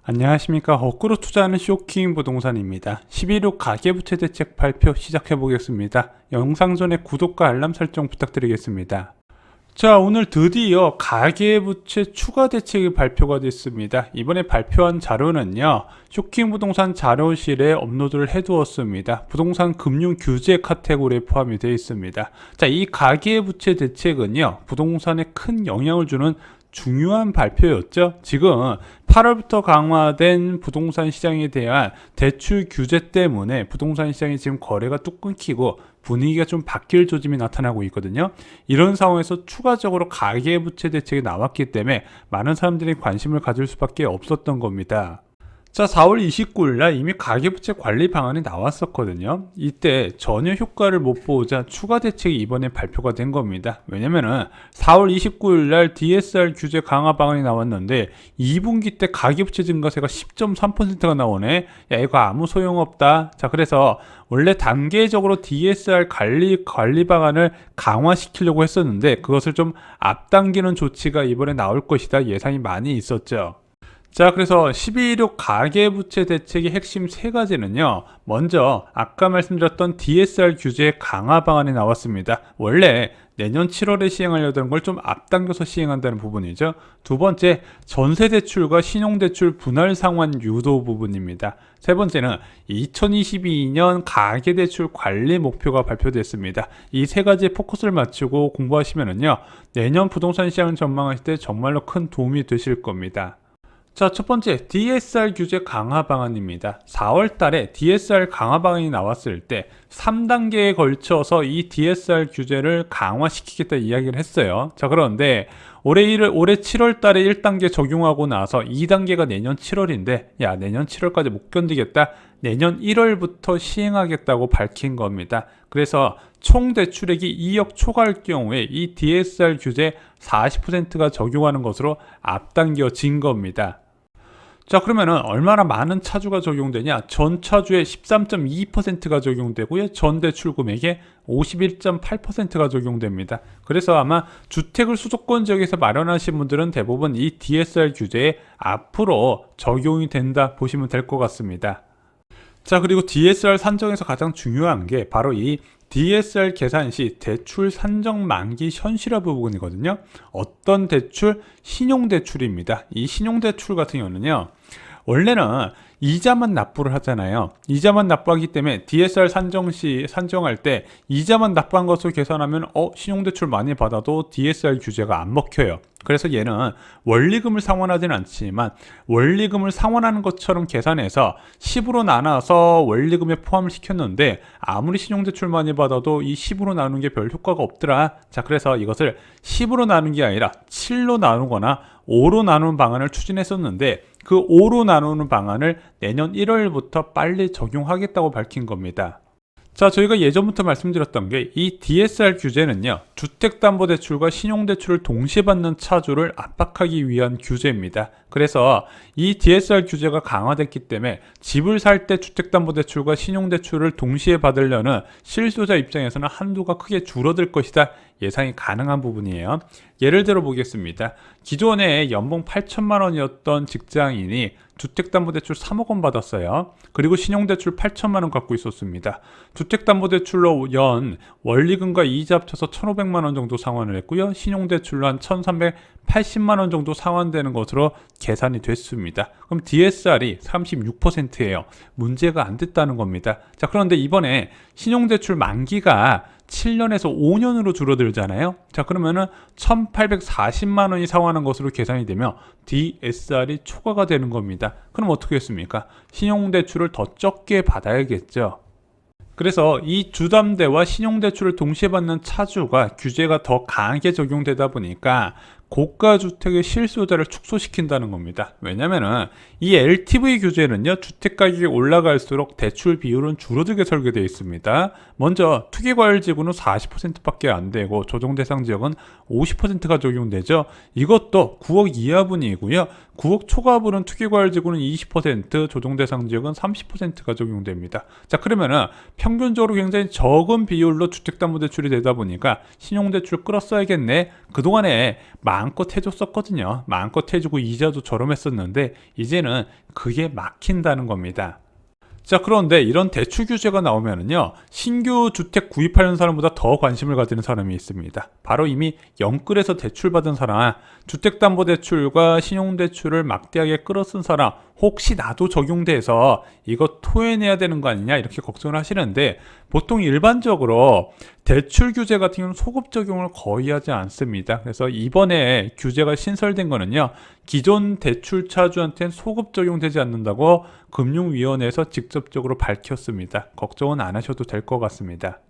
안녕하십니까. 거꾸로 투자하는 쇼킹 부동산입니다. 11호 가계부채 대책 발표 시작해 보겠습니다. 영상 전에 구독과 알람 설정 부탁드리겠습니다. 자, 오늘 드디어 가계부채 추가 대책이 발표가 됐습니다. 이번에 발표한 자료는요, 쇼킹 부동산 자료실에 업로드를 해두었습니다. 부동산 금융 규제 카테고리에 포함이 되어 있습니다. 자, 이 가계부채 대책은요, 부동산에 큰 영향을 주는 중요한 발표였죠. 지금 8월부터 강화된 부동산 시장에 대한 대출 규제 때문에 부동산 시장이 지금 거래가 뚝 끊기고 분위기가 좀 바뀔 조짐이 나타나고 있거든요. 이런 상황에서 추가적으로 가계부채 대책이 나왔기 때문에 많은 사람들이 관심을 가질 수밖에 없었던 겁니다. 자, 4월 29일 날 이미 가계부채 관리 방안이 나왔었거든요. 이때 전혀 효과를 못 보자 추가 대책이 이번에 발표가 된 겁니다. 왜냐면은 4월 29일 날 DSR 규제 강화 방안이 나왔는데 2분기 때 가계부채 증가세가 10.3%가 나오네. 야, 이거 아무 소용없다. 자, 그래서 원래 단계적으로 DSR 관리 방안을 강화시키려고 했었는데 그것을 좀 앞당기는 조치가 이번에 나올 것이다 예상이 많이 있었죠. 자, 그래서 12.16 가계부채 대책의 핵심 세 가지는요. 먼저 아까 말씀드렸던 DSR 규제 강화 방안이 나왔습니다. 원래 내년 7월에 시행하려던 걸 좀 앞당겨서 시행한다는 부분이죠. 두 번째, 전세대출과 신용대출 분할 상환 유도 부분입니다. 세 번째는 2022년 가계대출 관리 목표가 발표됐습니다. 이 세 가지에 포커스를 맞추고 공부하시면은요, 내년 부동산 시장을 전망하실 때 정말로 큰 도움이 되실 겁니다. 자, 첫 번째 DSR 규제 강화 방안입니다. 4월 달에 DSR 강화 방안이 나왔을 때 3단계에 걸쳐서 이 DSR 규제를 강화시키겠다 이야기를 했어요. 자, 그런데 올해 7월 달에 1단계 적용하고 나서 2단계가 내년 7월인데 야, 내년 7월까지 못 견디겠다. 내년 1월부터 시행하겠다고 밝힌 겁니다. 그래서 총 대출액이 2억 초과할 경우에 이 DSR 규제 40%가 적용하는 것으로 앞당겨진 겁니다. 자, 그러면은 얼마나 많은 차주가 적용되냐? 전 차주의 13.2%가 적용되고요. 전 대출 금액의 51.8%가 적용됩니다. 그래서 아마 주택을 수도권 지역에서 마련하신 분들은 대부분 이 DSR 규제에 앞으로 적용이 된다 보시면 될 것 같습니다. 자, 그리고 DSR 산정에서 가장 중요한 게 바로 이 DSR 계산 시 대출 산정 만기 현실화 부분이거든요. 어떤 대출? 신용대출입니다. 이 신용대출 같은 경우는요, 원래는 이자만 납부를 하잖아요. 이자만 납부하기 때문에 DSR 산정할 때 이자만 납부한 것을 계산하면 신용대출 많이 받아도 DSR 규제가 안 먹혀요. 그래서 얘는 원리금을 상환하지는 않지만 원리금을 상환하는 것처럼 계산해서 10으로 나눠서 원리금에 포함을 시켰는데 아무리 신용대출 많이 받아도 이 10으로 나누는 게 별 효과가 없더라. 자, 그래서 이것을 10으로 나누는 게 아니라 7로 나누거나 5로 나누는 방안을 추진했었는데 그 5로 나누는 방안을 내년 1월부터 빨리 적용하겠다고 밝힌 겁니다. 자, 저희가 예전부터 말씀드렸던 게 이 DSR 규제는요, 주택담보대출과 신용대출을 동시에 받는 차주를 압박하기 위한 규제입니다. 그래서 이 DSR 규제가 강화됐기 때문에 집을 살 때 주택담보대출과 신용대출을 동시에 받으려는 실소자 입장에서는 한도가 크게 줄어들 것이다 예상이 가능한 부분이에요. 예를 들어 보겠습니다. 기존에 연봉 8천만 원이었던 직장인이 주택담보대출 3억 원 받았어요. 그리고 신용대출 8천만 원 갖고 있었습니다. 주택담보대출로 연 원리금과 이자 합쳐서 1,500만 원 정도 상환을 했고요. 신용대출로 한 1,380만 원 정도 상환되는 것으로 계산이 됐습니다. 그럼 DSR이 36%예요. 문제가 안 됐다는 겁니다. 자, 그런데 이번에 신용대출 만기가 7년에서 5년으로 줄어들잖아요. 자, 그러면은 1,840만 원이 상환한 것으로 계산이 되면 DSR이 초과가 되는 겁니다. 그럼 어떻게 했습니까? 신용대출을 더 적게 받아야겠죠. 그래서 이 주담대와 신용대출을 동시에 받는 차주가 규제가 더 강하게 적용되다 보니까 고가주택의 실소자를 축소시킨다는 겁니다. 왜냐면은 이 LTV 규제는요, 주택가격이 올라갈수록 대출 비율은 줄어들게 설계되어 있습니다. 먼저 투기과열지구는 40%밖에 안 되고 조정대상 지역은 50%가 적용되죠. 이것도 9억 이하분이고요. 9억 초과분은 투기과열지구는 20%, 조정대상 지역은 30%가 적용됩니다. 자, 그러면은 평균적으로 굉장히 적은 비율로 주택담보대출이 되다 보니까 신용대출 끌었어야겠네. 그동안에 마음껏 해줬었거든요. 마음껏 해주고 이자도 저렴했었는데 이제는 그게 막힌다는 겁니다. 자, 그런데 이런 대출 규제가 나오면은요, 신규 주택 구입하는 사람보다 더 관심을 가지는 사람이 있습니다. 바로 이미 영끌에서 대출받은 사람, 주택담보대출과 신용대출을 막대하게 끌어쓴 사람, 혹시 나도 적용돼서 이거 토해내야 되는 거 아니냐 이렇게 걱정을 하시는데, 보통 일반적으로 대출 규제 같은 경우는 소급 적용을 거의 하지 않습니다. 그래서 이번에 규제가 신설된 거는요, 기존 대출 차주한테는 소급 적용되지 않는다고 금융위원회에서 직접적으로 밝혔습니다. 걱정은 안 하셔도 될 것 같습니다.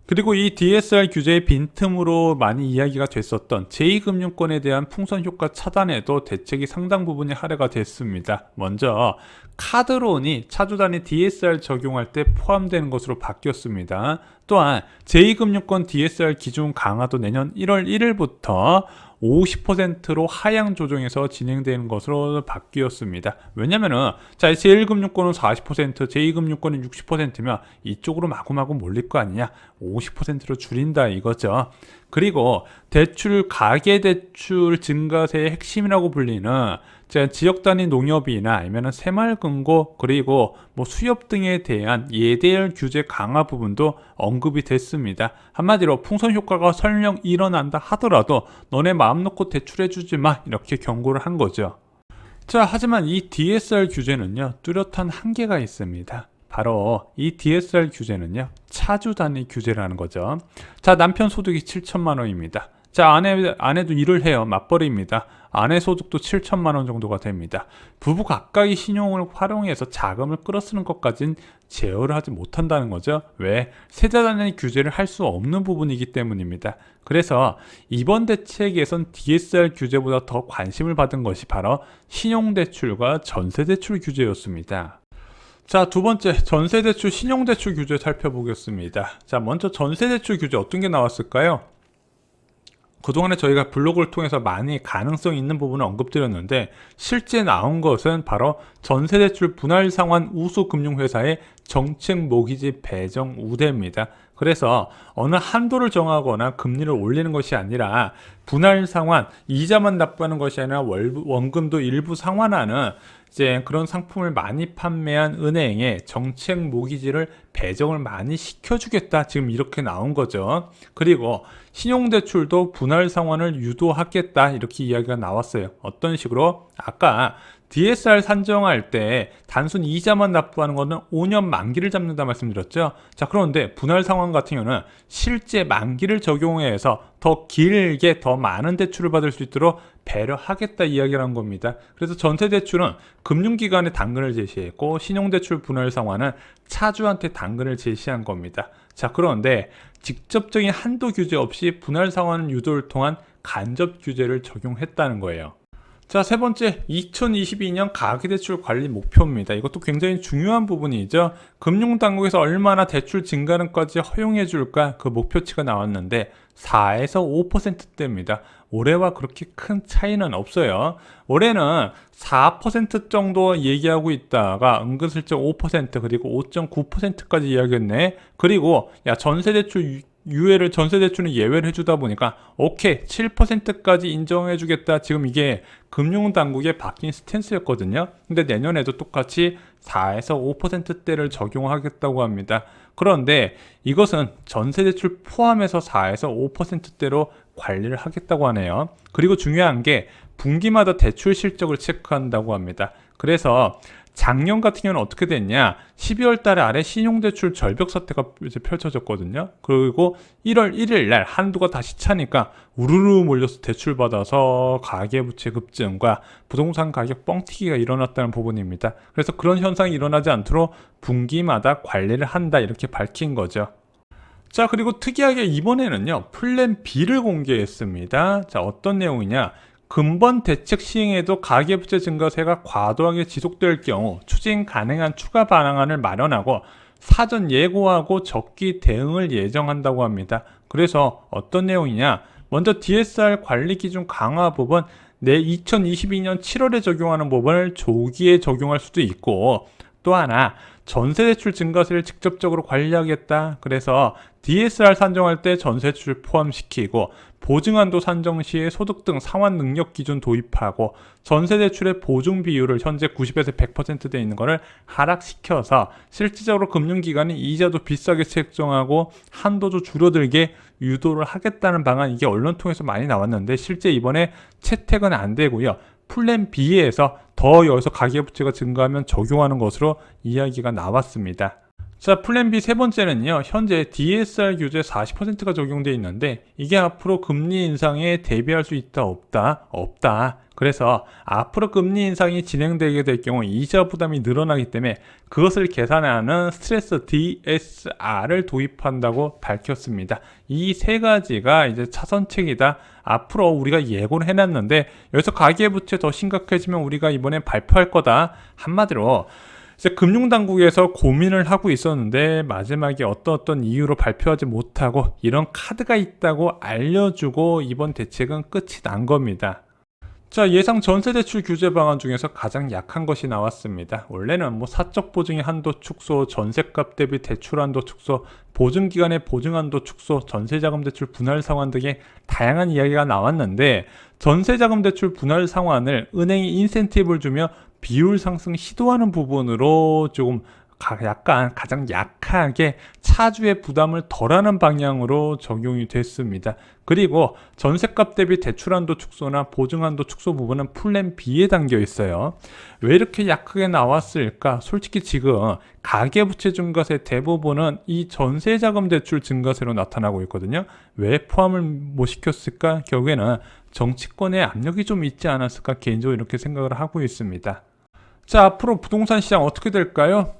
그리고 이 DSR 규제의 빈틈으로 많이 이야기가 됐었던 제2금융권에 대한 풍선효과 차단에도 대책이 상당 부분이 할애가 됐습니다. 먼저 카드론이 차주 단위 DSR 적용할 때 포함되는 것으로 바뀌었습니다. 또한 제2금융권 DSR 기준 강화도 내년 1월 1일부터 50%로 하향 조정해서 진행되는 것으로 바뀌었습니다. 왜냐면은 자, 제1금융권은 40%, 제2금융권은 60%면 이쪽으로 마구마구 몰릴 거 아니냐. 50%로 줄인다 이거죠. 그리고 대출, 가계대출 증가세의 핵심이라고 불리는 지역 단위 농협이나 아니면 새마을금고 그리고 수협 등에 대한 예대율 규제 강화 부분도 언급이 됐습니다. 한마디로 풍선 효과가 설령 일어난다 하더라도 너네 마음 놓고 대출해주지 마 이렇게 경고를 한 거죠. 자, 하지만 이 DSR 규제는요, 뚜렷한 한계가 있습니다. 바로 이 DSR 규제는요, 차주 단위 규제라는 거죠. 자, 남편 소득이 7천만 원입니다. 자, 아내도 일을 해요. 맞벌이입니다. 아내 소득도 7천만 원 정도가 됩니다. 부부 각각이 신용을 활용해서 자금을 끌어쓰는 것까진 제어를 하지 못한다는 거죠. 왜? 세대 단위 규제를 할 수 없는 부분이기 때문입니다. 그래서 이번 대책에선 DSR 규제보다 더 관심을 받은 것이 바로 신용대출과 전세대출 규제였습니다. 자, 두 번째 전세대출, 신용대출 규제 살펴보겠습니다. 자, 먼저 전세대출 규제 어떤 게 나왔을까요? 그동안에 저희가 블로그를 통해서 많이 가능성 있는 부분을 언급드렸는데 실제 나온 것은 바로 전세대출 분할 상환 우수 금융회사의 정책 모기지 배정 우대입니다. 그래서 어느 한도를 정하거나 금리를 올리는 것이 아니라 분할 상환, 이자만 납부하는 것이 아니라 원금도 일부 상환하는 이제 그런 상품을 많이 판매한 은행에 정책 모기지를 배정을 많이 시켜주겠다. 지금 이렇게 나온 거죠. 그리고 신용대출도 분할 상환을 유도하겠다. 이렇게 이야기가 나왔어요. 어떤 식으로? 아까 DSR 산정할 때 단순 이자만 납부하는 것은 5년 만기를 잡는다 말씀드렸죠. 자, 그런데 분할 상환 같은 경우는 실제 만기를 적용해서 더 길게 더 많은 대출을 받을 수 있도록 배려하겠다 이야기를 한 겁니다. 그래서 전세대출은 금융기관에 당근을 제시했고 신용대출 분할 상환은 차주한테 당근을 제시한 겁니다. 자, 그런데 직접적인 한도 규제 없이 분할 상환 유도를 통한 간접 규제를 적용했다는 거예요. 자, 세 번째, 2022년 가계대출 관리 목표입니다. 이것도 굉장히 중요한 부분이죠. 금융당국에서 얼마나 대출 증가는까지 허용해 줄까 그 목표치가 나왔는데 4에서 5%대입니다. 올해와 그렇게 큰 차이는 없어요. 올해는 4% 정도 얘기하고 있다가 은근슬쩍 5% 그리고 5.9%까지 이야기했네. 그리고 야, 전세대출 전세대출은 예외를 해주다 보니까 오케이 7%까지 인정해주겠다. 지금 이게 금융당국의 바뀐 스탠스였거든요. 근데 내년에도 똑같이 4에서 5%대를 적용하겠다고 합니다. 그런데 이것은 전세대출 포함해서 4에서 5%대로 관리를 하겠다고 하네요. 그리고 중요한 게 분기마다 대출 실적을 체크한다고 합니다. 그래서 작년 같은 경우는 어떻게 됐냐, 12월 달에 아래 신용대출 절벽 사태가 이제 펼쳐졌거든요. 그리고 1월 1일 날 한도가 다시 차니까 우르르 몰려서 대출받아서 가계부채 급증과 부동산 가격 뻥튀기가 일어났다는 부분입니다. 그래서 그런 현상이 일어나지 않도록 분기마다 관리를 한다 이렇게 밝힌 거죠. 자, 그리고 특이하게 이번에는요, 플랜 B를 공개했습니다. 자, 어떤 내용이냐, 근본 대책 시행에도 가계부채 증가세가 과도하게 지속될 경우 추진 가능한 추가 방안을 마련하고 사전 예고하고 적기 대응을 예정한다고 합니다. 그래서 어떤 내용이냐, 먼저 DSR 관리 기준 강화 부분 내 2022년 7월에 적용하는 부분을 조기에 적용할 수도 있고, 또 하나 전세대출 증가세를 직접적으로 관리하겠다. 그래서 DSR 산정할 때 전세대출 포함시키고 보증한도 산정 시에 소득 등 상환 능력 기준 도입하고 전세대출의 보증 비율을 현재 90에서 100% 돼 있는 거를 하락시켜서 실질적으로 금융기관이 이자도 비싸게 책정하고 한도도 줄어들게 유도를 하겠다는 방안, 이게 언론 통해서 많이 나왔는데 실제 이번에 채택은 안 되고요. 플랜 B에서 더 여기서 가계부채가 증가하면 적용하는 것으로 이야기가 나왔습니다. 자, 플랜 B 세 번째는요. 현재 DSR 규제 40%가 적용되어 있는데 이게 앞으로 금리 인상에 대비할 수 있다 없다. 그래서 앞으로 금리 인상이 진행되게 될 경우 이자 부담이 늘어나기 때문에 그것을 계산하는 스트레스 DSR을 도입한다고 밝혔습니다. 이 세 가지가 이제 차선책이다. 앞으로 우리가 예고를 해놨는데 여기서 가계부채 더 심각해지면 우리가 이번에 발표할 거다. 한마디로 이제 금융당국에서 고민을 하고 있었는데 마지막에 어떤 이유로 발표하지 못하고 이런 카드가 있다고 알려주고 이번 대책은 끝이 난 겁니다. 자, 예상 전세대출 규제 방안 중에서 가장 약한 것이 나왔습니다. 원래는 사적 보증의 한도 축소, 전세값 대비 대출 한도 축소, 보증기간의 보증 한도 축소, 전세자금 대출 분할 상환 등의 다양한 이야기가 나왔는데 전세자금 대출 분할 상환을 은행이 인센티브를 주며 비율 상승 시도하는 부분으로 조금 약간 가장 약하게 차주의 부담을 덜하는 방향으로 적용이 됐습니다. 그리고 전세값 대비 대출한도 축소나 보증한도 축소 부분은 플랜 B에 담겨 있어요. 왜 이렇게 약하게 나왔을까? 솔직히 지금 가계부채 증가세 대부분은 이 전세자금 대출 증가세로 나타나고 있거든요. 왜 포함을 못 시켰을까? 결국에는 정치권의 압력이 좀 있지 않았을까? 개인적으로 이렇게 생각을 하고 있습니다. 자, 앞으로 부동산 시장 어떻게 될까요?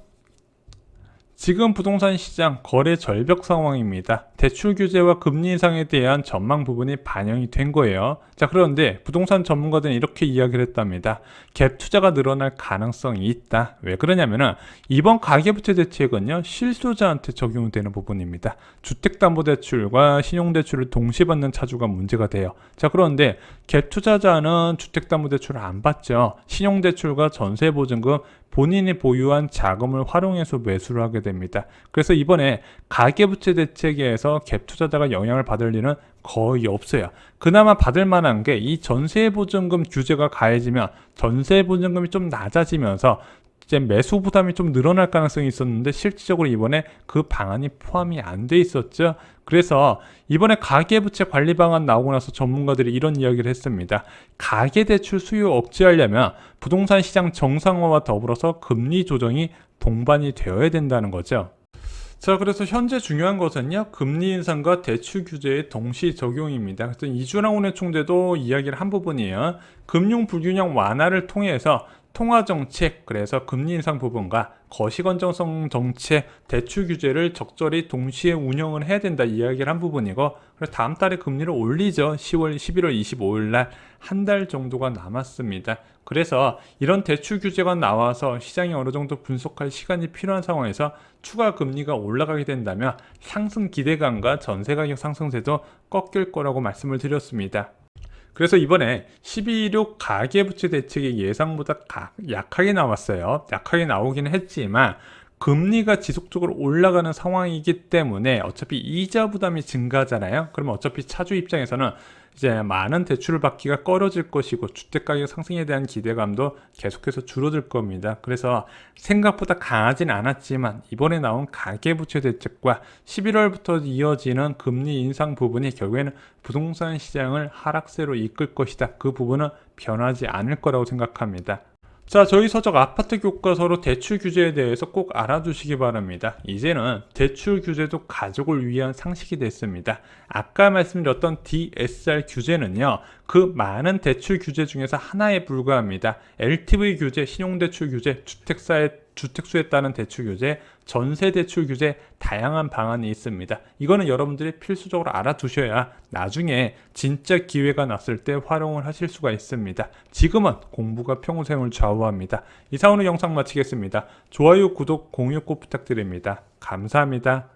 지금 부동산 시장 거래 절벽 상황입니다. 대출 규제와 금리 인상에 대한 전망 부분이 반영이 된 거예요. 자, 그런데 부동산 전문가들은 이렇게 이야기를 했답니다. 갭 투자가 늘어날 가능성이 있다. 왜 그러냐면은 이번 가계부채 대책은요, 실소자한테 적용되는 부분입니다. 주택담보대출과 신용대출을 동시에 받는 차주가 문제가 돼요. 자, 그런데 갭 투자자는 주택담보대출을 안 받죠. 신용대출과 전세보증금, 본인이 보유한 자금을 활용해서 매수를 하게 됩니다. 그래서 이번에 가계부채 대책에서 갭 투자자가 영향을 받을 일은 거의 없어요. 그나마 받을 만한 게 이 전세보증금 규제가 가해지면 전세보증금이 좀 낮아지면서 이제 매수 부담이 좀 늘어날 가능성이 있었는데 실질적으로 이번에 그 방안이 포함이 안 돼 있었죠. 그래서 이번에 가계부채 관리 방안 나오고 나서 전문가들이 이런 이야기를 했습니다. 가계대출 수요 억제하려면 부동산 시장 정상화와 더불어서 금리 조정이 동반이 되어야 된다는 거죠. 자, 그래서 현재 중요한 것은요, 금리 인상과 대출 규제의 동시 적용입니다. 그래서 이준환 원내 총재도 이야기를 한 부분이에요. 금융 불균형 완화를 통해서 통화정책, 그래서 금리 인상 부분과 거시건정성 정책, 대출 규제를 적절히 동시에 운영을 해야 된다 이야기를 한 부분이고, 그래서 다음 달에 금리를 올리죠. 11월 25일 날 한 달 정도가 남았습니다. 그래서 이런 대출 규제가 나와서 시장이 어느 정도 분석할 시간이 필요한 상황에서 추가 금리가 올라가게 된다면 상승 기대감과 전세가격 상승세도 꺾일 거라고 말씀을 드렸습니다. 그래서 이번에 12.16 가계부채 대책이 예상보다 약하게 나왔어요. 약하게 나오긴 했지만 금리가 지속적으로 올라가는 상황이기 때문에 어차피 이자 부담이 증가하잖아요. 그러면 어차피 차주 입장에서는 이제 많은 대출을 받기가 꺼려질 것이고 주택가격 상승에 대한 기대감도 계속해서 줄어들 겁니다. 그래서 생각보다 강하진 않았지만 이번에 나온 가계부채 대책과 11월부터 이어지는 금리 인상 부분이 결국에는 부동산 시장을 하락세로 이끌 것이다. 그 부분은 변하지 않을 거라고 생각합니다. 자, 저희 서적 아파트 교과서로 대출 규제에 대해서 꼭 알아두시기 바랍니다. 이제는 대출 규제도 가족을 위한 상식이 됐습니다. 아까 말씀드렸던 DSR 규제는요, 그 많은 대출 규제 중에서 하나에 불과합니다. LTV 규제, 신용대출 규제, 주택수에 따른 대출 규제, 전세대출 규제, 다양한 방안이 있습니다. 이거는 여러분들이 필수적으로 알아두셔야 나중에 진짜 기회가 났을 때 활용을 하실 수가 있습니다. 지금은 공부가 평생을 좌우합니다. 이상으로 영상 마치겠습니다. 좋아요, 구독, 공유 꼭 부탁드립니다. 감사합니다.